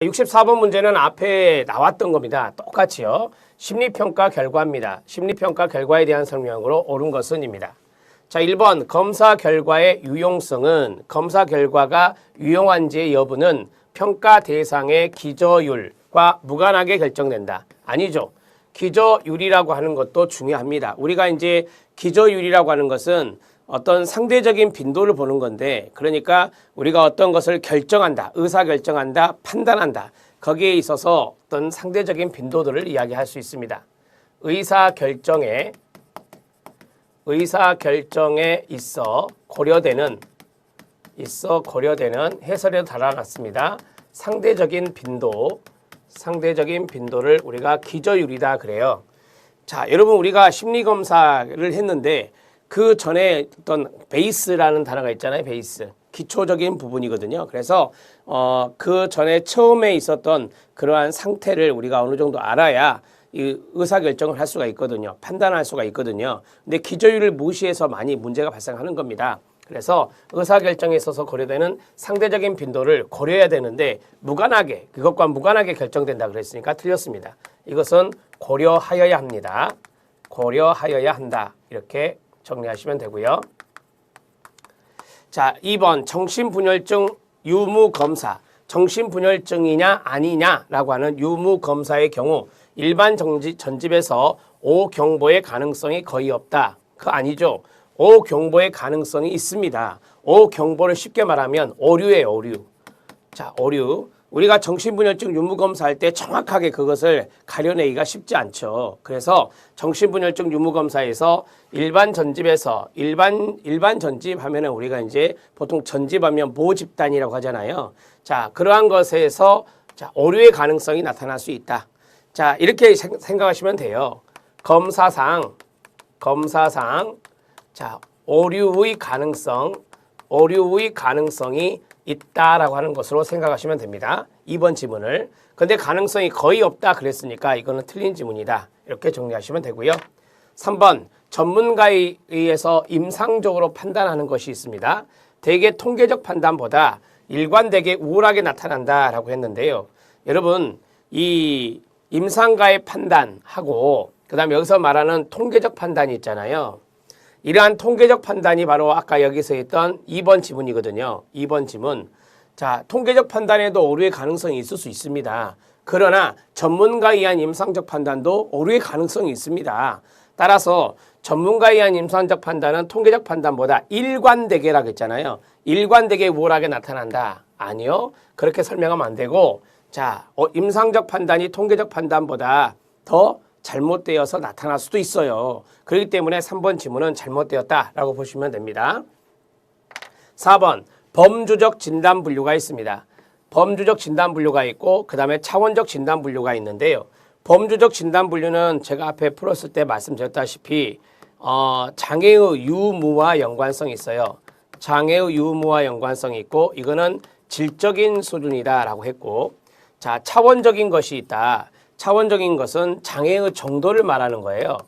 64번 문제는 앞에 나왔던 겁니다. 똑같이요. 심리평가 결과입니다. 심리평가 결과에 대한 설명으로 옳은 것은입니다. 자, 1번 검사 결과의 유용성은 검사 결과가 유용한지의 여부는 평가 대상의 기저율과 무관하게 결정된다. 아니죠. 기저율이라고 하는 것도 중요합니다. 우리가 이제 기저율이라고 하는 것은 어떤 상대적인 빈도를 보는 건데, 그러니까 우리가 어떤 것을 결정한다, 의사결정한다, 판단한다. 거기에 있어서 어떤 상대적인 빈도들을 이야기할 수 있습니다. 의사결정에 있어 고려되는 해설에도 달아놨습니다. 상대적인 빈도를 우리가 기저율이다 그래요. 자, 여러분 우리가 심리검사를 했는데 그 전에 어떤 베이스라는 단어가 있잖아요. 베이스. 기초적인 부분이거든요. 그래서 그 전에 처음에 있었던 그러한 상태를 우리가 어느 정도 알아야 이 의사결정을 할 수가 있거든요. 판단할 수가 있거든요. 근데 기저율을 무시해서 많이 문제가 발생하는 겁니다. 그래서 의사결정에 있어서 고려되는 상대적인 빈도를 고려해야 되는데 그것과 무관하게 결정된다 그랬으니까 틀렸습니다. 이것은 고려하여야 합니다. 고려하여야 한다. 이렇게 정리하시면 되고요. 자, 2번 정신분열증 유무검사. 정신분열증이냐 아니냐라고 하는 유무검사의 경우 일반 전집에서 오경보의 가능성이 거의 없다. 그거 아니죠. 오경보의 가능성이 있습니다. 오경보를 쉽게 말하면 오류예요. 오류. 자, 오류. 우리가 정신분열증 유무검사할 때 정확하게 그것을 가려내기가 쉽지 않죠. 그래서 정신분열증 유무검사에서 일반 전집에서 일반 전집하면은 우리가 이제 보통 전집하면 모집단이라고 하잖아요. 자, 그러한 것에서 자, 오류의 가능성이 나타날 수 있다. 자, 이렇게 생각하시면 돼요. 검사상 자, 오류의 가능성이 있다라고 하는 것으로 생각하시면 됩니다. 2번 지문을. 근데 가능성이 거의 없다 그랬으니까 이거는 틀린 지문이다. 이렇게 정리하시면 되고요. 3번 전문가에 의해서 임상적으로 판단하는 것이 있습니다. 대개 통계적 판단보다 일관되게 우월하게 나타난다라고 했는데요. 여러분 이 임상가의 판단하고 그다음에 여기서 말하는 통계적 판단이 있잖아요. 이러한 통계적 판단이 바로 아까 여기서 했던 2번 지문이거든요. 2번 지문. 자, 통계적 판단에도 오류의 가능성이 있을 수 있습니다. 그러나 전문가에 의한 임상적 판단도 오류의 가능성이 있습니다. 따라서 전문가에 의한 임상적 판단은 통계적 판단보다 일관되게라고 했잖아요. 일관되게 우월하게 나타난다. 아니요. 그렇게 설명하면 안 되고, 자, 임상적 판단이 통계적 판단보다 더 잘못되어서 나타날 수도 있어요. 그렇기 때문에 3번 지문은 잘못되었다라고 보시면 됩니다. 4번 범주적 진단 분류가 있습니다. 범주적 진단 분류가 있고 그 다음에 차원적 진단 분류가 있는데요. 범주적 진단 분류는 제가 앞에 풀었을 때 말씀드렸다시피 장애의 유무와 연관성이 있어요. 장애의 유무와 연관성이 있고 이거는 질적인 수준이다라고 했고, 자, 차원적인 것이 있다. 차원적인 것은 장애의 정도를 말하는 거예요.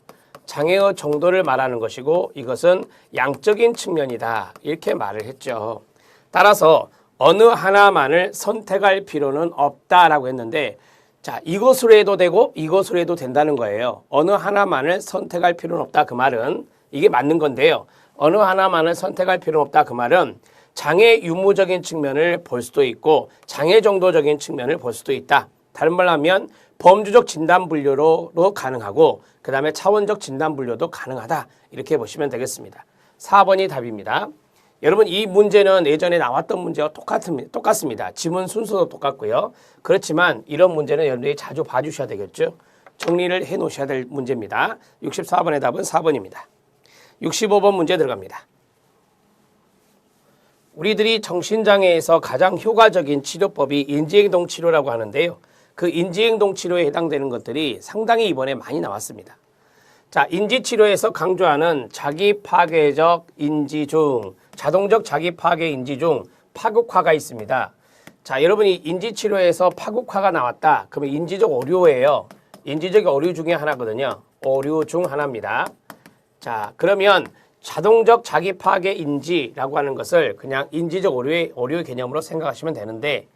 장애의 정도를 말하는 것이고 이것은 양적인 측면이다. 이렇게 말을 했죠. 따라서 어느 하나만을 선택할 필요는 없다라고 했는데, 자, 이것으로 해도 되고 이것으로 해도 된다는 거예요. 어느 하나만을 선택할 필요는 없다. 그 말은 이게 맞는 건데요. 어느 하나만을 선택할 필요는 없다. 그 말은 장애 유무적인 측면을 볼 수도 있고 장애 정도적인 측면을 볼 수도 있다. 다른 말로 하면 범주적 진단 분류로 가능하고 그 다음에 차원적 진단 분류도 가능하다. 이렇게 보시면 되겠습니다. 4번이 답입니다. 여러분 이 문제는 예전에 나왔던 문제와 똑같습니다. 지문 순서도 똑같고요. 그렇지만 이런 문제는 여러분들이 자주 봐주셔야 되겠죠. 정리를 해 놓으셔야 될 문제입니다. 64번의 답은 4번입니다. 65번 문제 들어갑니다. 우리들이 정신장애에서 가장 효과적인 치료법이 인지행동 치료라고 하는데요. 그 인지행동 치료에 해당되는 것들이 상당히 이번에 많이 나왔습니다. 자, 인지치료에서 강조하는 자기파괴적 인지 중, 자동적 자기파괴 인지 중 파국화가 있습니다. 자, 여러분이 인지치료에서 파국화가 나왔다. 그러면 인지적 오류예요. 인지적 오류 중에 하나거든요. 오류 중 하나입니다. 자, 그러면 자동적 자기파괴 인지라고 하는 것을 그냥 인지적 오류의 개념으로 생각하시면 되는데,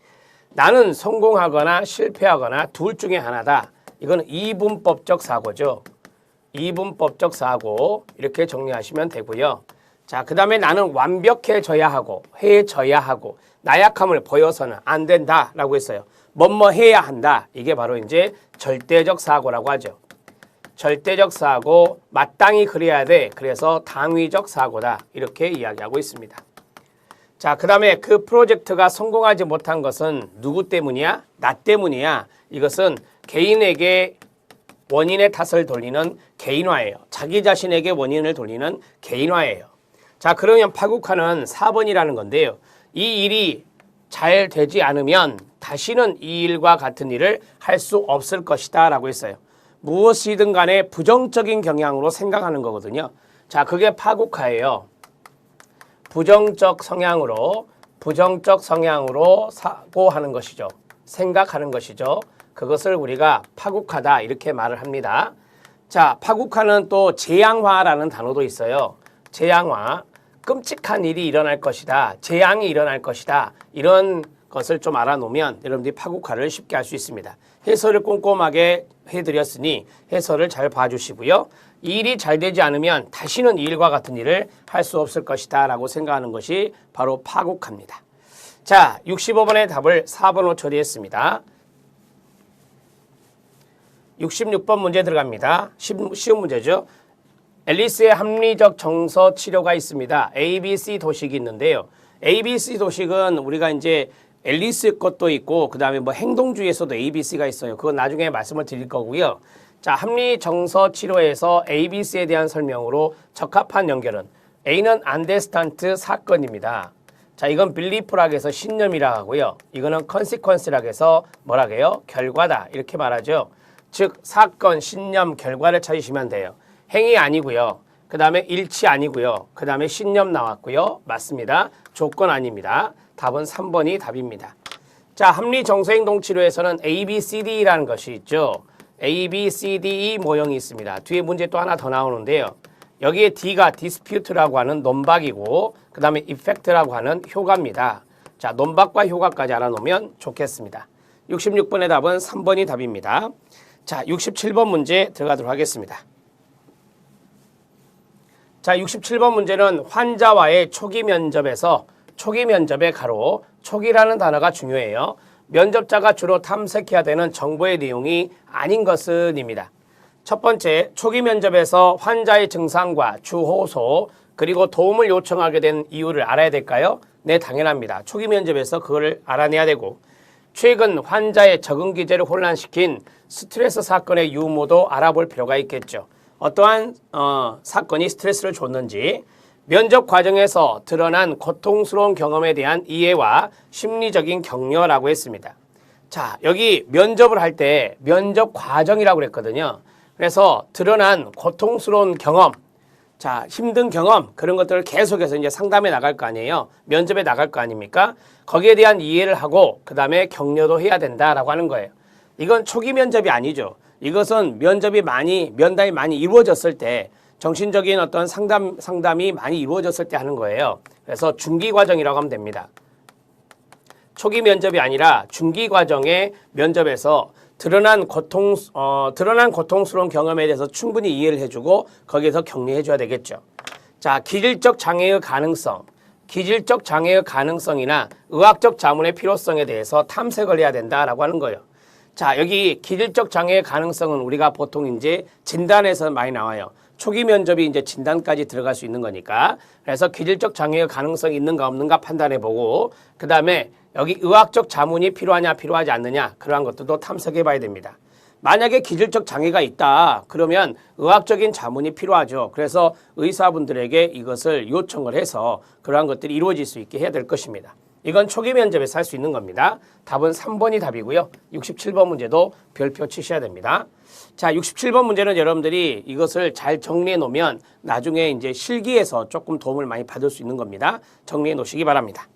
나는 성공하거나 실패하거나 둘 중에 하나다. 이건 이분법적 사고죠. 이분법적 사고 이렇게 정리하시면 되고요. 자, 그 다음에 나는 완벽해져야 하고 해져야 하고 나약함을 보여서는 안 된다라고 했어요. 뭐뭐 해야 한다. 이게 바로 이제 절대적 사고라고 하죠. 절대적 사고, 마땅히 그래야 돼. 그래서 당위적 사고다. 이렇게 이야기하고 있습니다. 자, 그 다음에 그 프로젝트가 성공하지 못한 것은 누구 때문이야? 나 때문이야. 이것은 개인에게 원인의 탓을 돌리는 개인화예요. 자기 자신에게 원인을 돌리는 개인화예요. 자, 그러면 파국화는 4번이라는 건데요. 이 일이 잘 되지 않으면 다시는 이 일과 같은 일을 할 수 없을 것이다 라고 했어요. 무엇이든 간에 부정적인 경향으로 생각하는 거거든요. 자, 그게 파국화예요. 부정적 성향으로 사고하는 것이죠. 생각하는 것이죠. 그것을 우리가 파국화다 이렇게 말을 합니다. 자, 파국화는 또 재앙화라는 단어도 있어요. 재앙화, 끔찍한 일이 일어날 것이다. 재앙이 일어날 것이다. 이런 것을 좀 알아놓으면 여러분들이 파국화를 쉽게 할 수 있습니다. 해설을 꼼꼼하게 해드렸으니 해설을 잘 봐주시고요. 이 일이 잘 되지 않으면 다시는 이 일과 같은 일을 할 수 없을 것이다 라고 생각하는 것이 바로 파국화입니다. 자, 65번의 답을 4번으로 처리했습니다. 66번 문제 들어갑니다. 쉬운 문제죠. 앨리스의 합리적 정서 치료가 있습니다. ABC 도식이 있는데요. ABC 도식은 우리가 이제 앨리스 것도 있고 그 다음에 뭐 행동주의에서도 ABC가 있어요. 그건 나중에 말씀을 드릴 거고요. 자, 합리 정서 치료에서 ABC에 대한 설명으로 적합한 연결은 A는 안데스탄트 사건입니다. 자, 이건 빌리프라고 해서 신념이라 하고요. 이거는 컨시퀀스라고 해서 뭐라고 해요? 결과다 이렇게 말하죠. 즉 사건, 신념, 결과를 찾으시면 돼요. 행위 아니고요. 그 다음에 일치 아니고요. 그 다음에 신념 나왔고요. 맞습니다. 조건 아닙니다. 답은 3번이 답입니다. 자, 합리 정서행동 치료에서는 ABCD라는 것이 있죠. ABCDE 모형이 있습니다. 뒤에 문제 또 하나 더 나오는데요. 여기에 D가 dispute라고 하는 논박이고 그 다음에 effect라고 하는 효과입니다. 자, 논박과 효과까지 알아놓으면 좋겠습니다. 66번의 답은 3번이 답입니다. 자, 67번 문제 들어가도록 하겠습니다. 자, 67번 문제는 환자와의 초기 면접에서 초기 면접의 가로, 초기라는 단어가 중요해요. 면접자가 주로 탐색해야 되는 정보의 내용이 아닌 것은입니다. 첫 번째, 초기 면접에서 환자의 증상과 주호소 그리고 도움을 요청하게 된 이유를 알아야 될까요? 네, 당연합니다. 초기 면접에서 그걸 알아내야 되고 최근 환자의 적응 기제를 혼란시킨 스트레스 사건의 유무도 알아볼 필요가 있겠죠. 어떠한 사건이 스트레스를 줬는지 면접 과정에서 드러난 고통스러운 경험에 대한 이해와 심리적인 격려라고 했습니다. 자, 여기 면접을 할 때 면접 과정이라고 그랬거든요. 그래서 드러난 고통스러운 경험, 자, 힘든 경험 그런 것들을 계속해서 이제 상담해 나갈 거 아니에요. 면접에 나갈 거 아닙니까? 거기에 대한 이해를 하고 그 다음에 격려도 해야 된다라고 하는 거예요. 이건 초기 면접이 아니죠. 이것은 면담이 많이 이루어졌을 때 정신적인 어떤 상담이 많이 이루어졌을 때 하는 거예요. 그래서 중기 과정이라고 하면 됩니다. 초기 면접이 아니라 중기 과정의 면접에서 드러난 고통스러운 경험에 대해서 충분히 이해를 해주고 거기에서 격려해줘야 되겠죠. 자, 기질적 장애의 가능성이나 의학적 자문의 필요성에 대해서 탐색을 해야 된다라고 하는 거예요. 자, 여기 기질적 장애의 가능성은 우리가 보통 이제 진단에서 많이 나와요. 초기 면접이 이제 진단까지 들어갈 수 있는 거니까. 그래서 기질적 장애의 가능성이 있는가 없는가 판단해보고 그 다음에 여기 의학적 자문이 필요하냐 필요하지 않느냐 그러한 것들도 탐색해 봐야 됩니다. 만약에 기질적 장애가 있다 그러면 의학적인 자문이 필요하죠. 그래서 의사분들에게 이것을 요청을 해서 그러한 것들이 이루어질 수 있게 해야 될 것입니다. 이건 초기 면접에서 할 수 있는 겁니다. 답은 3번이 답이고요. 67번 문제도 별표 치셔야 됩니다. 자, 67번 문제는 여러분들이 이것을 잘 정리해 놓으면 나중에 이제 실기에서 조금 도움을 많이 받을 수 있는 겁니다. 정리해 놓으시기 바랍니다.